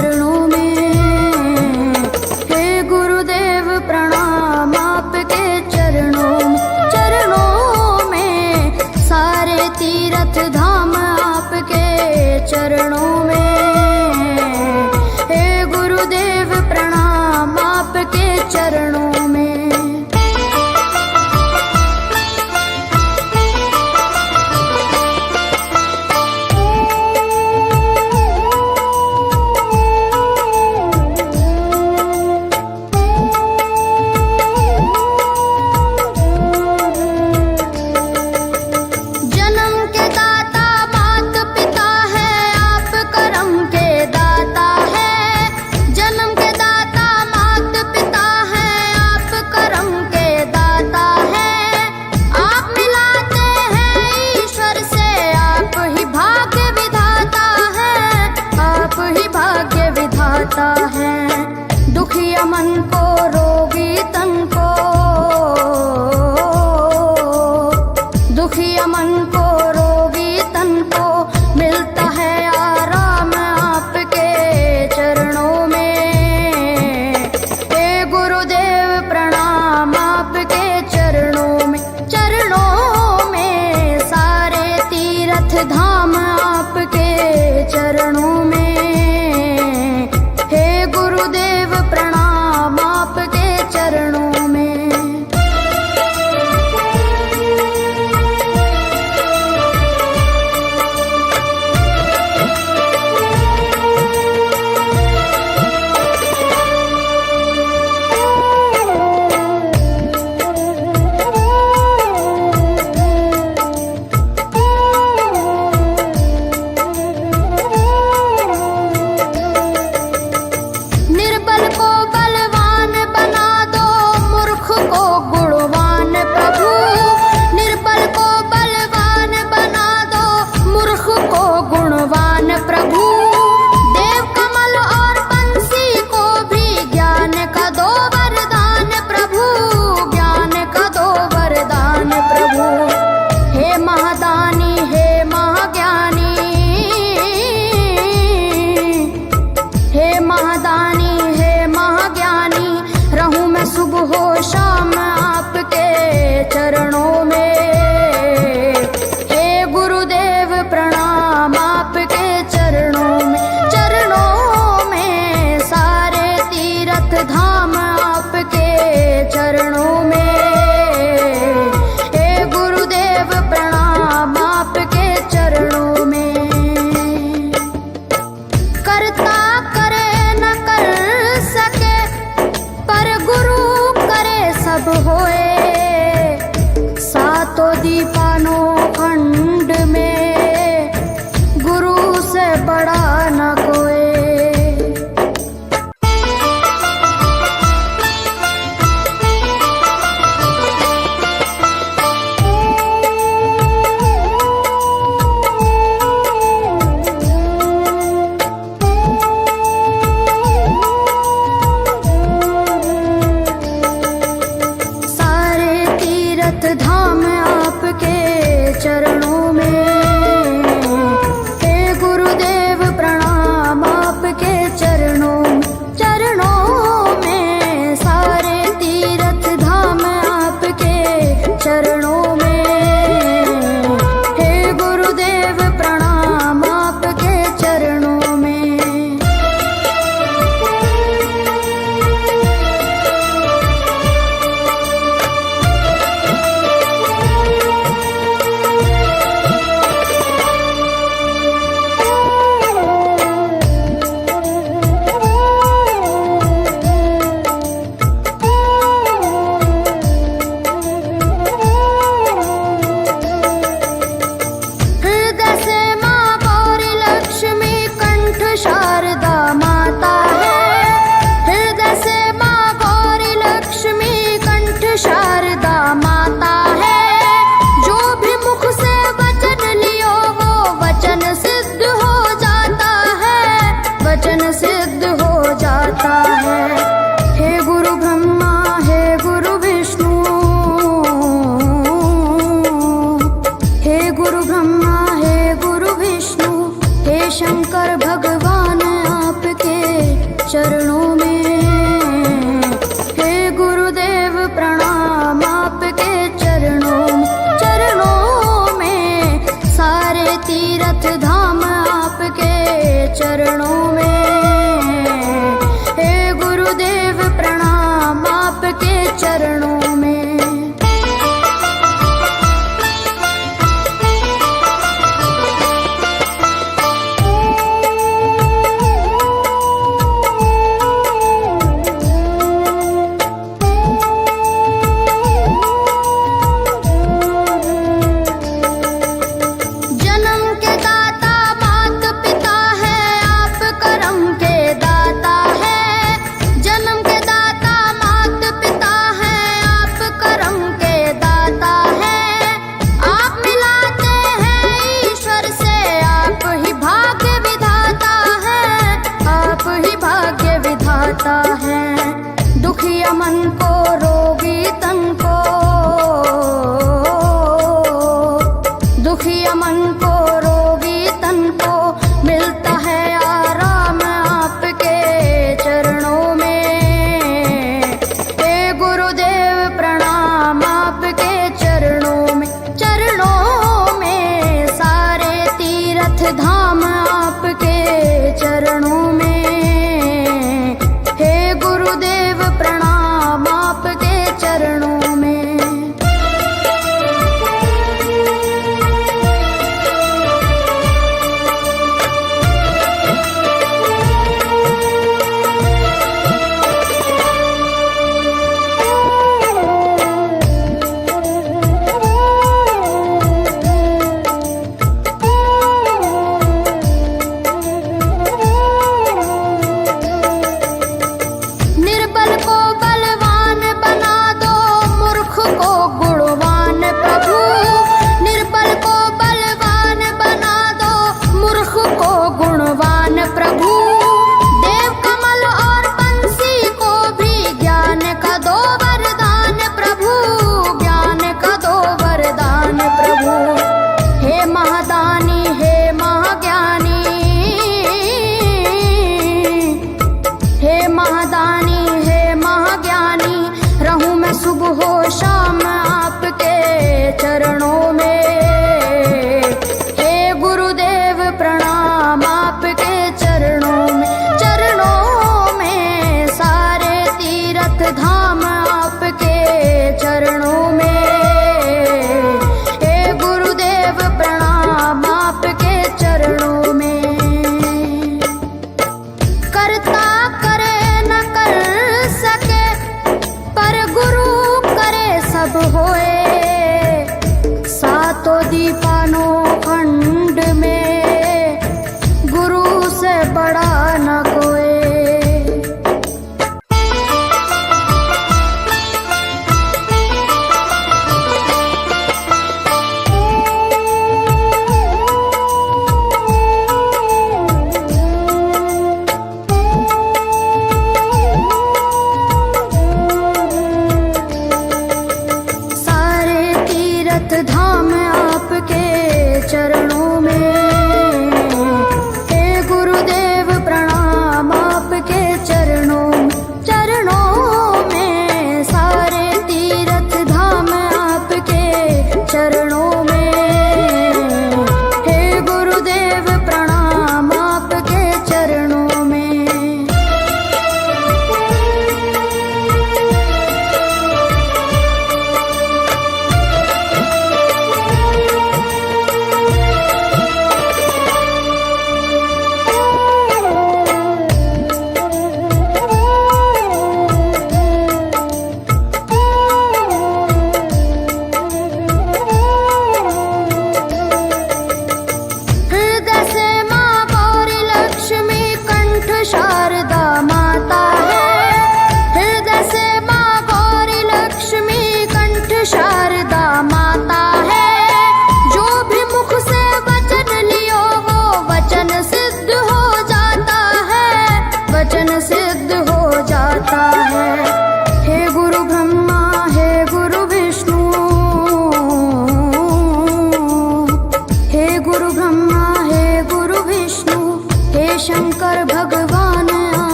चरणों में। हे गुरुदेव प्रणाम आपके चरणों में, सारे तीर्थ धाम आपके चरणों में। हे गुरुदेव प्रणाम आपके चरणों में। दुखिया मन को रोगी तन को, दुखिया मन को रोगी तन को मिलता है आराम आपके चरणों में। हे गुरुदेव प्रणाम आपके चरणों में, सारे तीर्थ धाम आपके चरणों में। गुरुदेव प्रणाम आपके चरणों में। सुबह हो शाम आपके चरणों में। हे गुरुदेव प्रणाम आपके चरणों में, सारे तीर्थ धाम आपके चरणों में। हे गुरुदेव प्रणाम आपके चरणों में। करता करे न कर सके पर गुरु सब होए, सातों दीपानों खंड में गुरु से बड़ा न कोई। धाम आपके चरणों में। हे गुरुदेव प्रणाम आपके चरणों में, सारे तीर्थ धाम आपके चरणों में। हे गुरुदेव प्रणाम आपके चरणों में। शंकर भगवान आपके चरणों में। हे गुरुदेव प्रणाम आपके चरणों में, सारे तीर्थ धाम आपके चरणों में। हे गुरुदेव प्रणाम आपके चरणों में। दुखिया मन को रोगी तन को, दुखिया मन को रोगी तन को मिलता है आराम आपके चरणों में। हे गुरुदेव प्रणाम आपके चरणों में, सारे तीर्थ धाम आपके चरणों में। गुरुदेव प्रणाम आपके चरणों में। सुबह हो शाम आपके चरणों में। हे गुरुदेव प्रणाम आपके चरणों में, सारे तीर्थ धाम आपके चरणों में। हे गुरुदेव प्रणाम आपके चरणों में। करता करे न कर सके पर गुरु सब होए, सातों दीपानों खंड में गुरु से बड़ा न कोई। धाम आपके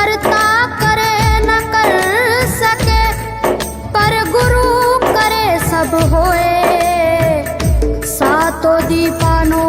करता करे न कर सके, पर गुरु करे सब होए। सातों दीपानो